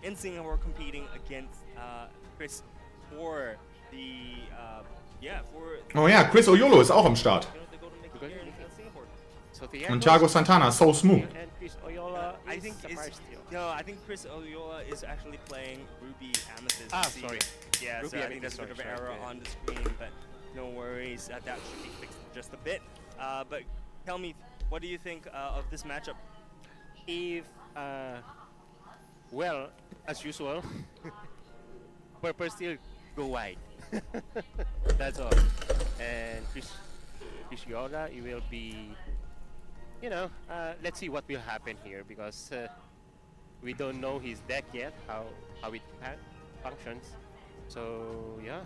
in Singapore competing against Chris for the Oh ja, Chris Oyolo ist auch am Start. the golden Mickey here in Singapore. So Und Tiago Santana, so smooth. and Chris Oyola I think I think Chris Oyola is actually playing Ruby Amethyst. Ah, this season. sorry. Yeah, Ruby so I think Amethyst, there's a bit of an sorry, error yeah. on the screen, but no worries. That should be fixed just a bit. But tell me, what do you think of this matchup? If well, as usual, Purple still go wide. That's all. And Chris Yoda, it will be, let's see what will happen here because we don't know his deck yet, how it functions. So yeah,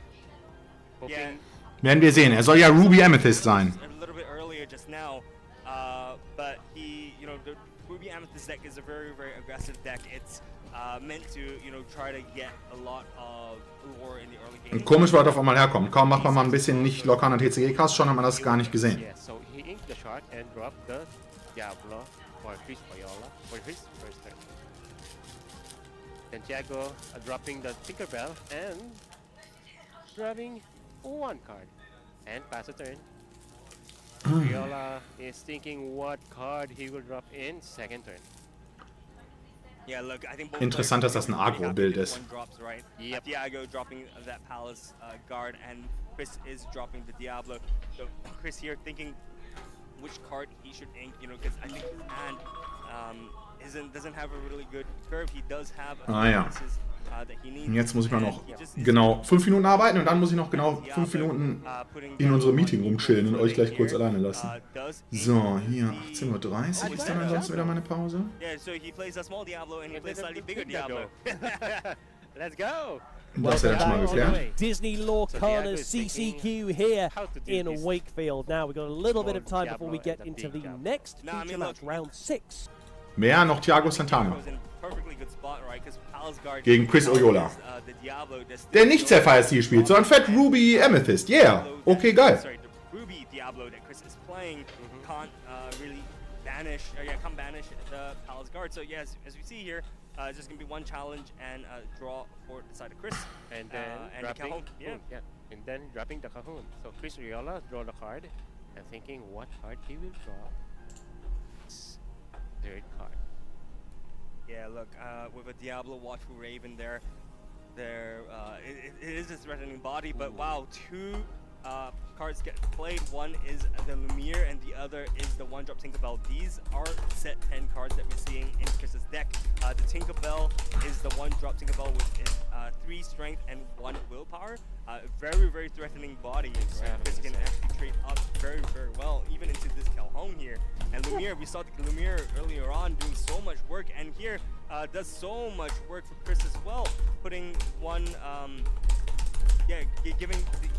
hoping. Werden wir sehen. Er soll ja Ruby Amethyst sein. A little bit earlier just now, but he, the Ruby Amethyst deck is a very, very aggressive deck. It's meant to, try to get a lot of lore in the early game. Komisch, wo er auf einmal herkommt. Kaum macht man mal ein bisschen nicht Lorcana TCG-Cast, schon hat man das gar nicht gesehen. Yeah, so he inked the shard and dropped the Diablo for Chris Oyola for his first turn. Then Tiago dropping the Tinkerbell and grabbing one card and pass a turn. Oyola is thinking what card he will drop in second turn. Yeah, look, I think both Interessant, dass das ein Agro-Bild ist. one drops, right? Yep. Tiago dropping that Palace guard, and Chris is dropping the Diablo. So Chris here thinking which card he should ink, because I think his hand doesn't have a really good curve. He does have Ja. pieces that he needs. Und jetzt muss ich mal noch And he just- genau 5 Minuten arbeiten und dann muss ich noch genau 5 Minuten in unserem Meeting rumchillen und euch gleich kurz alleine lassen. So, hier 18:30 Uhr ist dann ansonsten wieder meine Pause. Yeah, so he plays a small Diablo and he plays slightly bigger Diablo. Diablo. Let's go! Das ist ja schon mal geklärt. Disney Lorcana is thinking CCQ here how to do in this Wakefield. Now we've got a little bit of time Diablo before we get and the into big the Diablo. next No, I mean, feature match, look, round 6. Wer noch Tiago Santana. Was in perfectly good spot, right? 'Cause Palace guard Gegen Chris Oyola. the Diablo, Der nicht Sapphire spielt, sondern Fett Ruby Amethyst. Yeah. Okay, geil. Sorry, the Ruby Diablo that Chris is playing can't really banish, can't banish the Palace guard. So yes, as we see here, it's just gonna be one challenge and draw for the side of Chris. And then and dropping, Cajon, and then dropping the Cajon. So Chris Oyola draw the card and thinking what card he will draw. Third card. Yeah, look, with a Diablo Watchful Raven there, it is a threatening body, but wow, two cards get played. One is the Lumiere and the other is the one-drop Tinkerbell. These are set 10 cards that we're seeing in Chris's deck. The Tinkerbell is the one-drop Tinkerbell with 3 strength and 1 willpower. Very, very threatening body. Right? Chris can actually trade up very, very well, even into this Calhoun here. And Lumiere, we saw the Lumiere earlier on doing so much work, and here does so much work for Chris as well, putting one, giving the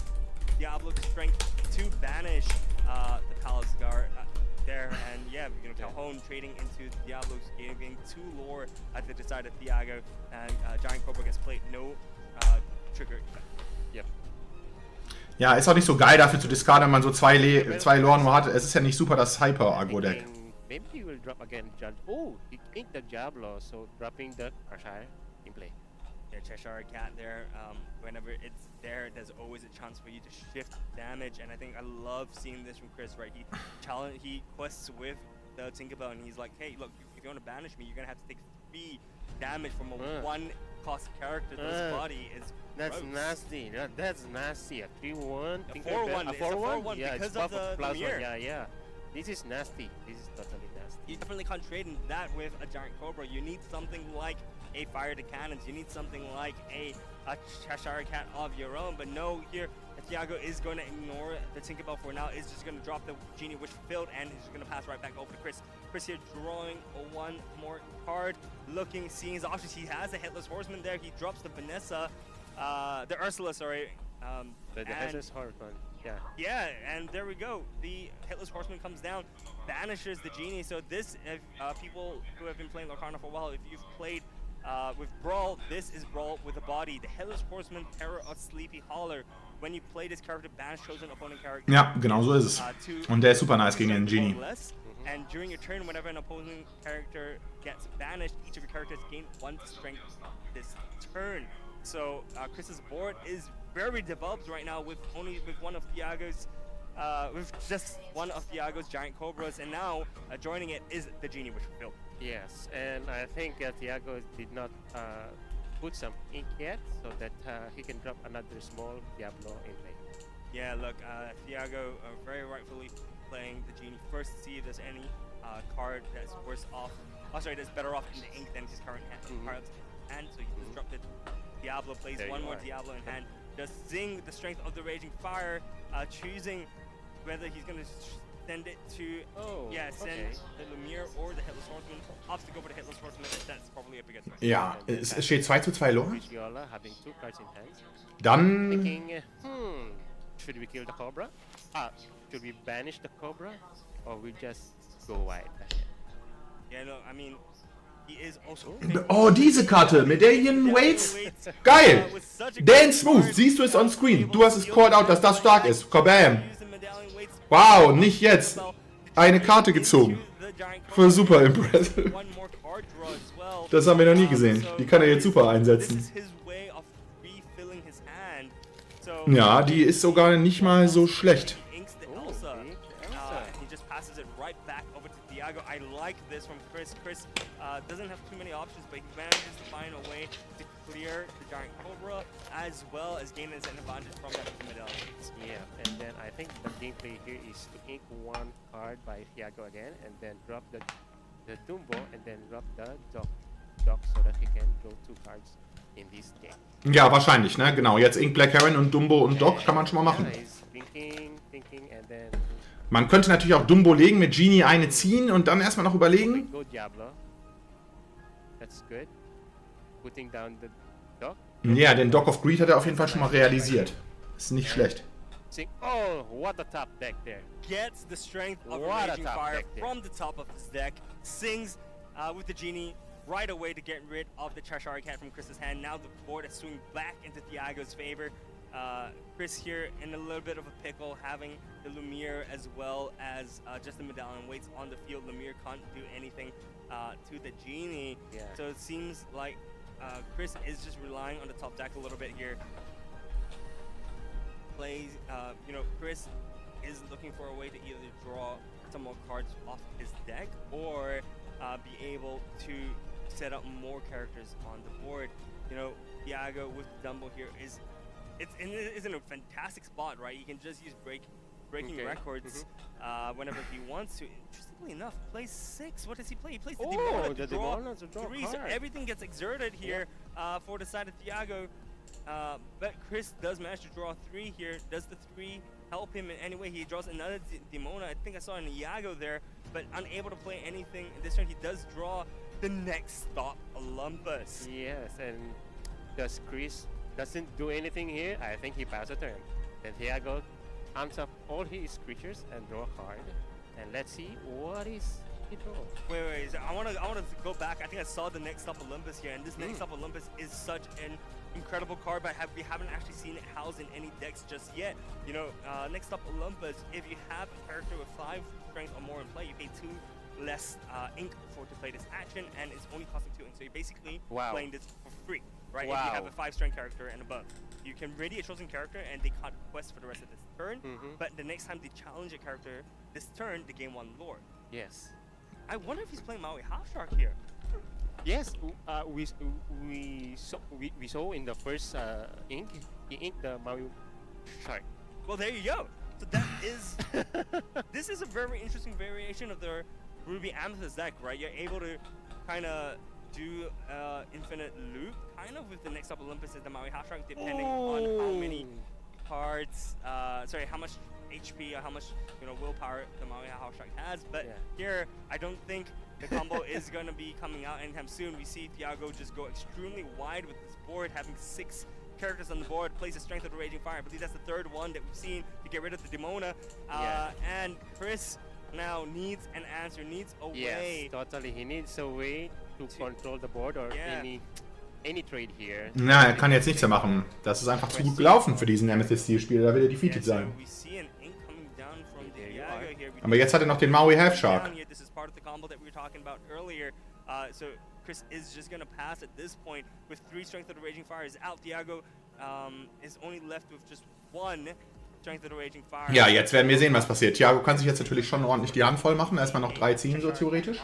Diablo the strength to banish the Palace guard there, and Calhoun trading into Diablo's giving 2 lore at the side of Tiago, and Giant Cobra gets played, no trigger effect. Yep. Ja, ist auch nicht so geil dafür zu discarden, wenn man so zwei Lore nur hat. Es ist ja nicht super das Hyper-Agro-Deck. Thinking maybe he will drop again. Oh, he inked the Diablo, so dropping the Cheshire in play. Yeah, Cheshire Cat there. Whenever it's there, there's always a chance for you to shift damage, and I think I love seeing this from Chris. Right, he quests with the Tinkerbell, and he's like, hey, look, if you want to banish me, you're gonna have to take 3 damage from a 1-cost character. This body is That's gross. nasty. That's nasty. A 3-1. A 4-1. It's a 4-1 Yeah, because it's of buff the Lumiere. Lumiere. Yeah. This is nasty. This is totally nasty. You definitely can't trade in that with a Giant Cobra. You need something like a Fire to Cannons. You need something like a Cheshire Cat of your own. But no, here Tiago is going to ignore the Tinkerbell for now. Is just going to drop the Genie Wish Fulfilled, and he's just going to pass right back over to Chris. Chris here drawing one more card, looking, seeing his options. He has a Headless Horseman there. He drops the Vanessa, the Ursula, sorry. The Headless Horseman. Yeah. Yeah, and there we go. The Headless Horseman comes down, banishes the Genie. So this, if people who have been playing Lorcana for a while, if you've played with Brawl, this is Brawl with a body. The Headless Horseman, Terror of Sleepy Holler. When you play this character, banish chosen opponent character. Ja, genau so ist es. Und der ist super nice gegen den Genie. And during your turn, whenever an opposing character gets banished, each of your characters gain 1 strength this turn. So Chris's board is very developed right now with one of Tiago's, with just one of Tiago's giant cobras, and now joining it is the genie, which we built. Yes, and I think Tiago did not put some ink yet, so that he can drop another small Diablo in lane. Yeah, look, Tiago very rightfully playing the genie first to see if there's any card that's worse off. Oh, sorry, that's better off in the ink than his current cards. And so he just dropped it. Diablo plays There one you more are. Diablo in hand. Does Zing the strength of the Raging Fire, choosing whether he's gonna send it to send the Lumiere or the Headless Horseman. Opts to go for the Headless Horseman. That's probably a bigger threat. Ja, es steht 2:2 Lore. Visuala having 2 cards in hand. Dann... Thinking, should we kill the Cobra? Should we banish the Cobra? Or we just go wide ahead? Yeah, no, I mean, he is also... Oh, diese Karte. Medallion Waits. Geil. Dance Smooth. Siehst du es on screen? Du hast es called out, dass das stark ist. Kabam. Wow, nicht jetzt. Eine Karte gezogen. Voll super impressive. Das haben wir noch nie gesehen. Die kann er jetzt super einsetzen. Ja, die ist sogar nicht mal so schlecht. Tiago, I like this from Chris. Chris doesn't have too many options, but he manages to find a way to clear the giant cobra as well as gain an advantage from that medallion. Yeah, and then I think the gameplay here is to ink 1 card by Tiago again, and then drop the Dumbo, and then drop the Doc so that he can draw 2 cards in this game. Ja, wahrscheinlich, ne? Genau, jetzt Ink Black Heron und Dumbo und Doc kann man schon mal machen. Yeah, he's thinking, and then... Man könnte natürlich auch Dumbo legen, mit Genie eine ziehen und dann erstmal noch überlegen. Go Diablo. That's good. Putting down the Doc. Ja, den Doc of Greed hat er auf jeden Fall schon mal realisiert. Ist nicht schlecht. Oh, what a top deck there. Gets the strength of a Raging Fire from the top of his deck. Sings with the Genie right away to get rid of the Cheshire Cat from Chris's hand. Now the board is swinging back into Tiago's favor. Chris here in a little bit of a pickle, having the Lumiere as well as just the medallion waits on the field. Lumiere can't do anything to the Genie. Yeah. So it seems like Chris is just relying on the top deck a little bit here. Chris is looking for a way to either draw some more cards off his deck or be able to set up more characters on the board. You know, Tiago with Dumbo here is in a fantastic spot, right? He can just use breaking records whenever he wants to. Interestingly enough, plays 6. What does he play? He plays the Demona to draw 3. So everything gets exerted here for the side of Tiago. But Chris does manage to draw 3 here. Does the 3 help him in any way? He draws another Demona. I think I saw an Iago there, but unable to play anything this turn. He does draw the next stop, Olympus. Yes, and does Chris doesn't do anything here? I think he passes a turn. Then Tiago arms up all his creatures and draw a card. And let's see what is he draw. Wait. So I want to go back. I think I saw the next up Olympus here, and this next up Olympus is such an incredible card, but we haven't actually seen it housed in any decks just yet. You know, next up Olympus, if you have a character with 5 strength or more in play, you pay 2 less ink to play this action, and it's only costing 2 ink. So you're basically playing this for free, right? If you have a 5 strength character and above. You can ready a chosen character and they can't quest for the rest of this turn, but the next time they challenge a character this turn, they gain 1 lore. Yes. I wonder if he's playing Maui Half Shark here. Yes, we saw in the first ink, he inked the Maui Shark. Well, there you go. So that is, this is a very interesting variation of the Ruby Amethyst deck, right? You're able to kind of do infinite loop, kind of with the next up Olympus as the Maui Half Shark, depending on how many cards, how much HP or how much willpower the Maui Half Shark has. But here, I don't think the combo is going to be coming out anytime soon. We see Tiago just go extremely wide with this board, having 6 characters on the board, plays the strength of the Raging Fire. I believe that's the 3rd one that we've seen to get rid of the Demona. And Chris now needs an answer, needs a way. Yes, totally. He needs a way to control the board or any trade here. Na, er kann jetzt nichts mehr machen. Das ist einfach zu gut gelaufen für diesen Amethyst-Stil-Spieler. Da will er defeated sein. Aber jetzt hat er noch den Maui Half Shark. Down here, this is part of the combo that we were talking about earlier. So Chris is just gonna pass at this point with 3 Strength of the Raging Fire is out. Tiago is only left with just 1 Strength of the Raging Fire. Ja, jetzt werden wir sehen, was passiert. Tiago kann sich jetzt natürlich schon ordentlich die Hand voll machen. Erstmal noch 3 ziehen, so theoretisch.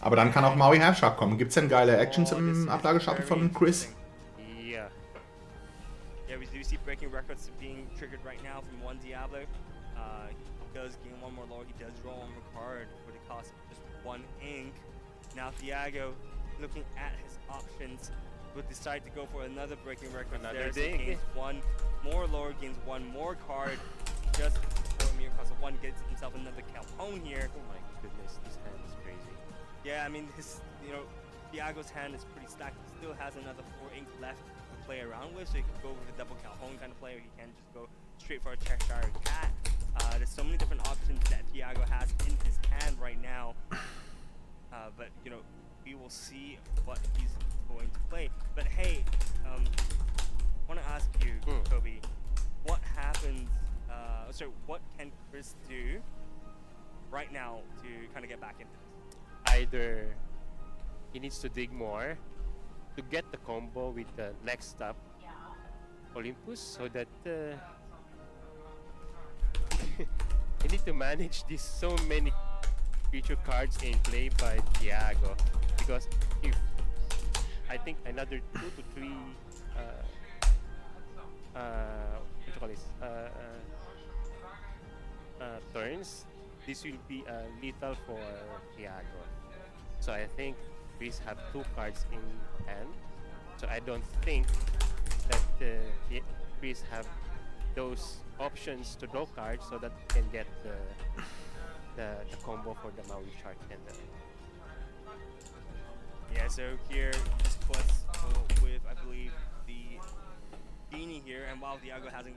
Aber dann kann auch Maui Half Shark kommen. Gibt's denn geile Actions im Ablageschatten von Chris? Yeah. Yeah, we do see breaking records being triggered right now from one Diablo. He does gain 1 more lore. He does draw 1 more card for the cost of just 1 ink. Now Tiago, looking at his options, will decide to go for another breaking record. Another there, so he dig. gains 1 more lore, gains 1 more card. Just for mere cost of 1, gets himself another Calhoun here. Oh my goodness, this hand is crazy. Yeah, I mean, Tiago's hand is pretty stacked. He still has another 4 ink left to play around with, so he can go with a double Calhoun kind of play, or he can just go straight for a Cheshire Cat. There's so many different options that Tiago has in his hand right now. But, we will see what he's going to play. But hey, I want to ask you, Kobe, what happens, what can Chris do right now to kind of get back into this? Either he needs to dig more to get the combo with the next up Olympus, so that he need to manage these so many creature cards in play by Tiago, because if I think another 2 to 3 what you call this turns, this will be lethal for Tiago. So I think Chris have 2 cards in hand, so I don't think that Chris have those options to draw cards so that he can get the combo for the Maui Shark and the... Yeah, so here this quest with, I believe, the Beanie here, and while Tiago having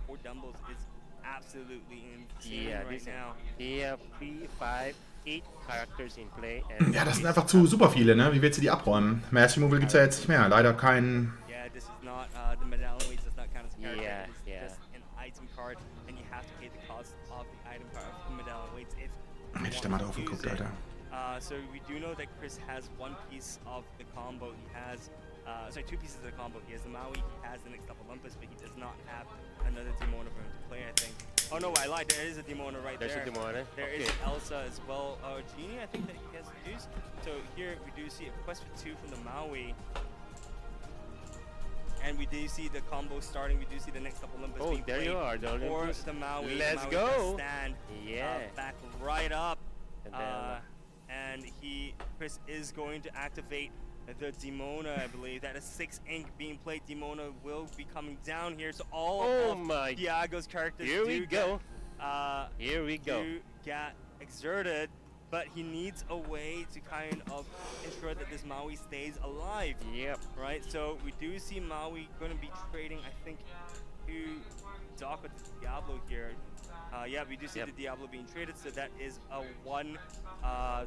4 dumbbells is absolutely insane right now. Yeah, 3, 5, 8 characters in play. And Ja, das sind einfach zu super viele, ne? Wie willst du die abräumen? Mass Removal gibt's ja jetzt nicht mehr. Leider kein... Yeah, this is not, the medallion weight does not count as a character. Yeah, It is yeah. just an item card, and you have to pay the cost of the item card of the medallion weights if you Hätte ich da mal want drauf to use geguckt, it. Alter. So we do know that Chris has 1 piece of the combo. He has, 2 pieces of the combo. He has the Maui, he has the next up Olympus, but he does not have another Demona for him to play, I think. Oh no, I lied. There is a Demona right There's there. a Demona. There is Elsa as well. Genie, I think that he has used. So here we do see a quest for 2 from the Maui. And we do see the combo starting. We do see the next up Olympus Oh, being there played you are, the for Olympus. the Maui. Let's the Maui go. does stand Yeah. back right up. And then, And Chris is going to activate the Demona, I believe. That is 6 ink being played. Demona will be coming down here. So all of my... Tiago's characters Here we go. Here we go. do get exerted, but he needs a way to kind of ensure that this Maui stays alive. Yep. Right, so we do see Maui going to be trading, I think, to Doc with Diablo here. Yeah, we do see the Diablo being traded, so that is a 1.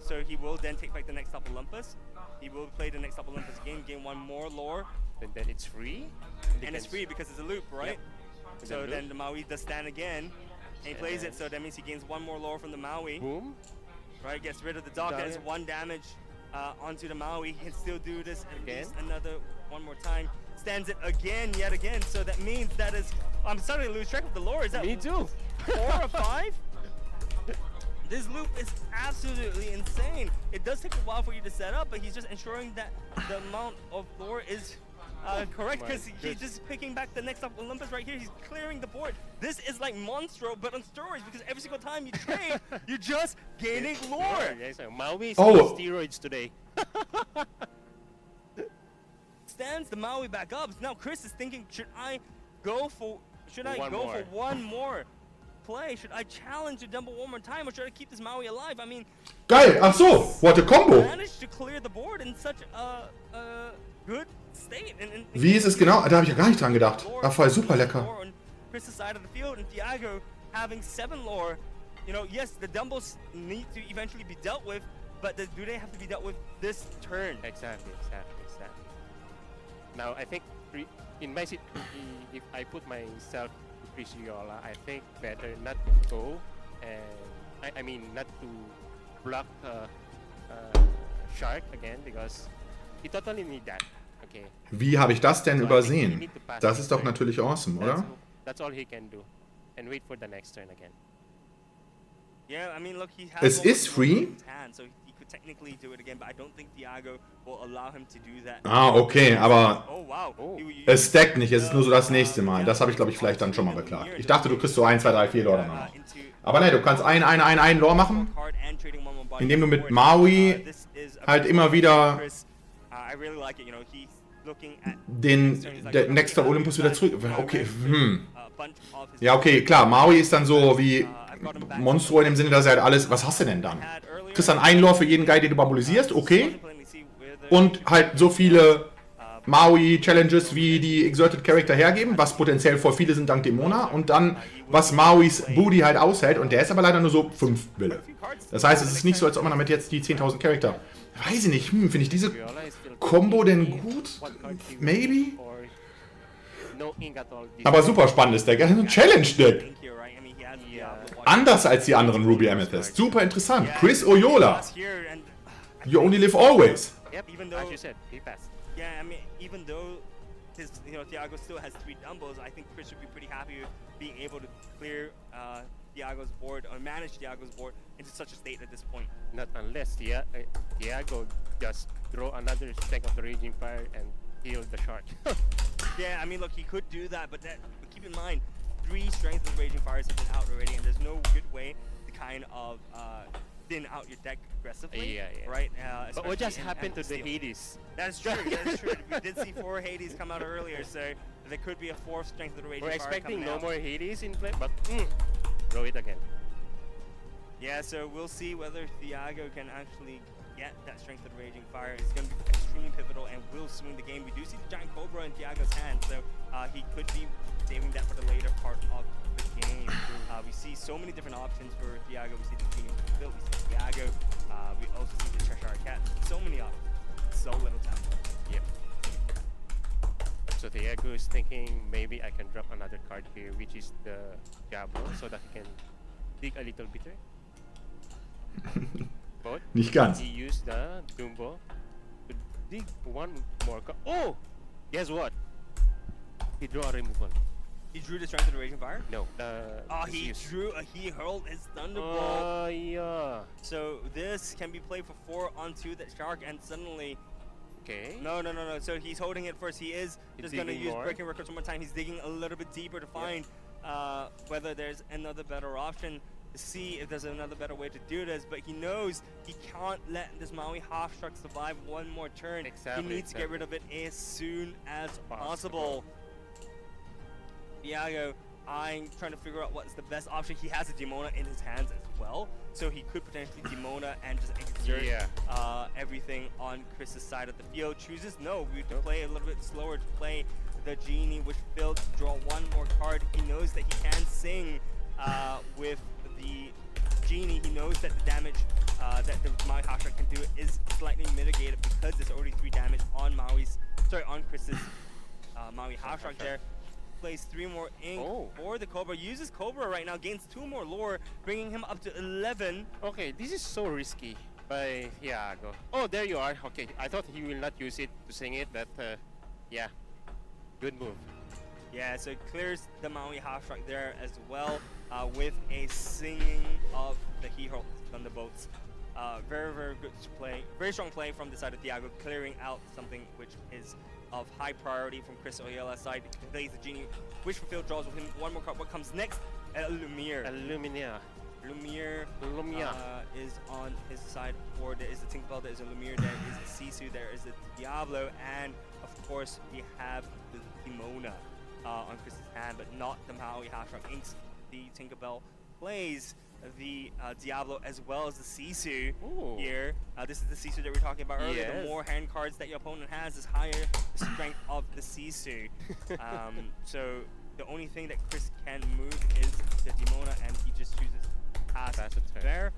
So he will then take back the next up Olympus. He will play the next up Olympus again, gain 1 more lore. And then it's free. And it's free because it's a loop, right? Yep. So then the Maui does stand again. And he plays it, so that means he gains 1 more lore from the Maui. Boom. Right, gets rid of the Doc. That is 1 damage onto the Maui. He can still do this at least another 1 more time. Stands it again, yet again. So that means that is... I'm starting to lose track of the lore. Is that Me too. 4 or 5? This loop is absolutely insane. It does take a while for you to set up, but he's just ensuring that the amount of lore is correct, because he's just picking back the next up Olympus right here. He's clearing the board. This is like Monstro, but on steroids, because every single time you trade, you're just gaining lore. Yes, Maui is on steroids today. Stands the Maui back up. Now Chris is thinking, should I go for one more play? Should I challenge the Dumble 1 more time, or should I keep this Maui alive? I mean, geil. Ach so, what a combo. Managed to clear the board in such a good state. Wie ist es genau? Da habe ich ja gar nicht dran gedacht. War voll super lecker. On Chris's side of the field, and Tiago having 7 lore. Yes, the Dumbles need to eventually be dealt with, but do they have to be dealt with this turn? Exactly. Now I think in my if I put myself to Chris Yola, I think better not go and I mean, not to block Shark again because he totally need that. Okay. Wie habe ich das denn So I think he übersehen? need to pass Das next ist doch turn. natürlich awesome, oder? That's all he can do, and wait for the next turn again. Yeah, I mean, look, he has Es one more ist Demona free? in his hand, so he could technically do it again, but I don't think Tiago will allow him to do that. Ah, okay, aber Oh, wow. Oh. es stackt nicht, es ist nur so das nächste Mal. Das habe ich, glaube ich, vielleicht dann schon mal beklagt. Ich dachte, du kriegst so 1, 2, 3, 4 Lore dann noch. Aber ne, du kannst einen Lore machen, indem du mit Maui halt immer wieder den Next Top Olympus wieder zurück... Okay, Ja, okay, klar, Maui ist dann so wie Monstro in dem Sinne, dass er halt alles... Was hast du denn dann? Du kriegst dann einen Lore für jeden Guy, den du barbarisierst, okay. Und halt so viele Maui-Challenges, wie die Exerted Character hergeben, was potenziell voll viele sind dank Demona. Und dann, was Mauis Booty halt aushält. Und der ist aber leider nur so 5 Wille. Das heißt, es ist nicht so, als ob man damit jetzt die 10.000 Charakter... Weiß ich nicht, finde ich diese Combo denn gut? Maybe? Aber super spannendes Deck. Ein Challenge-Deck. Anders als die anderen Ruby Amethyst. Super interessant. Chris Oyola. You only live always. Yep, as you said, he passed. Yeah, I mean, even though his, Tiago still has 3 Dumbos, I think Chris would be pretty happy with being able to clear Tiago's board or manage Tiago's board into such a state at this point. Not unless Tiago just throw another Strength of the Raging Fire and heal the Shark. Yeah, I mean, look, he could do that, but keep in mind, 3 Strength of the Raging Fires have been out already, and there's no good way to kind of thin out your deck aggressively, right? But what just especially in happened to the Steel. Hades? That's true, that's true. We did see 4 Hades come out earlier, so there could be a 4th Strength of the Raging We're Fire expecting coming no out. more Hades in play, but throw it again. Yeah, so we'll see whether Tiago can actually get that Strength of the Raging Fire. It's going to be extremely pivotal and will swing the game. We do see the Giant Cobra in Tiago's hand, so he could be saving that for the later part of the game. We see so many different options for Tiago. We see the Genie build, we see Tiago. We also see the Cheshire Cat. So many options. So little time. Yep. So Tiago is thinking maybe I can drop another card here, which is the Diablo, so that he can dig a little bitter. But Nicht ganz. he used the Dumbo to dig one more card. Oh! Guess what? He drew a removal. He drew the Strength of the Raging Fire? No. He hurled his Thunderbolt. Yeah. So this can be played for 4 onto that Shark, and suddenly... Okay. No. So he's holding it first. He is just going to digging use more. Breaking Records one more time. He's digging a little bit deeper to find whether there's another better option, to see if there's another better way to do this. But he knows he can't let this Maui half Shark survive one more turn. Exactly, He needs to get rid of it as soon as possible. Tiago, I'm trying to figure out what's the best option. He has a Demona in his hands as well, so he could potentially Demona and just exert everything on Chris's side of the field. Chooses no, we to play a little bit slower, to play the Genie, which failed to draw one more card. He knows that he can sing with the Genie. He knows that the damage that the Maui Hasha can do is slightly mitigated because there's already 3 damage on Chris's Maui Hasha there. Plays 3 more ink for the Cobra. Uses Cobra right now, gains 2 more lore, bringing him up to 11. Okay, this is so risky by Tiago. Oh, there you are. Okay, I thought he will not use it to sing it, but yeah, good move. Yeah, so it clears the Maui Half-Shark there as well with a singing of the He-Hurl Thunderbolts. Very, very good play. Very strong play from the side of Tiago, clearing out something which is of high priority from Chris Oyela's side. He plays the Genie, which fulfilled draws with him. One more card. What comes next? Lumiere. Lumiere is on his side board. There is the Tinkerbell, there is a Lumiere, there is the Sisu, there is the Diablo, and of course we have the Demona on Chris's hand, but not the Maui Half-Shark inks. The Tinkerbell plays the Diablo as well as the Sisu here. This is the Sisu that we were talking about earlier. Yes. The more hand cards that your opponent has, is higher the strength of the Sisu. So the only thing that Chris can move is the Demona, and he just chooses to pass Pass a turn. there.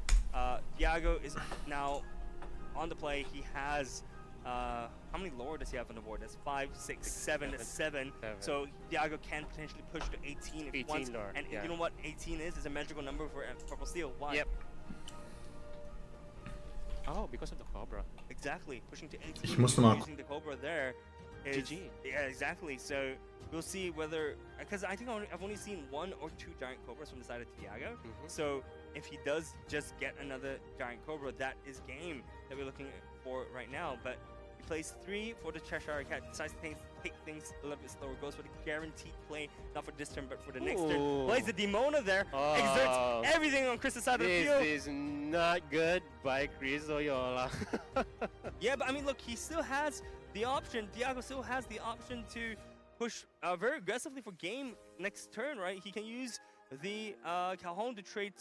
Tiago is now on the play. He has how many lore does he have on the board? That's 5, 6, 7. That's 7. So Tiago can potentially push to 18 if he 18 wants. lore, And yeah. you know what 18 is? It's a magical number for Purple Steel. Why? Yep. Oh, because of the Cobra. Exactly, pushing to 18. Ich musste mal- Using the Cobra there. Is, GG. Yeah, exactly. So we'll see whether, because I think I've only seen 1 or 2 giant Cobras from the side of Tiago. So if he does just get another giant Cobra, that is game that we're looking for right now. But he plays 3 for the Cheshire Cat, decides to take things a little bit slower, goes for the guaranteed play, not for this turn, but for the next turn. Ooh. Plays the Demona there, Oh. exerts everything on Chris's side of the field. This is not good by Chris Oyola. Yeah, but I mean, look, he still has the option. Tiago still has the option to push very aggressively for game next turn, right? He can use the Calhoun to trade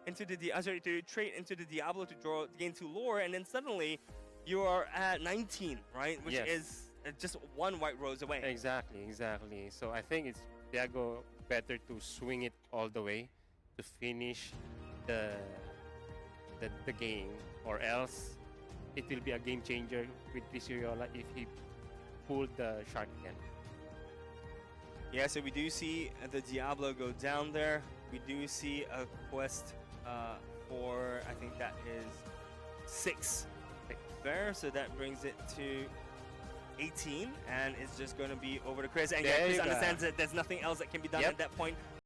into the Diablo to draw gain 2 lore, and then suddenly you are at 19, right? Which Yes. is just 1 white rose away. Exactly. So I think it's Tiago better to swing it all the way to finish the game, or else it will be a game changer with Chris Oyola if he pulled the shark again. Yeah, so we do see the Diablo go down there. We do see a quest for, I think that is 6 there. So that brings it to 18, and it's just going to be over to Chris. And There Chris you go. understands that there's nothing else that can be done Yep. at that point.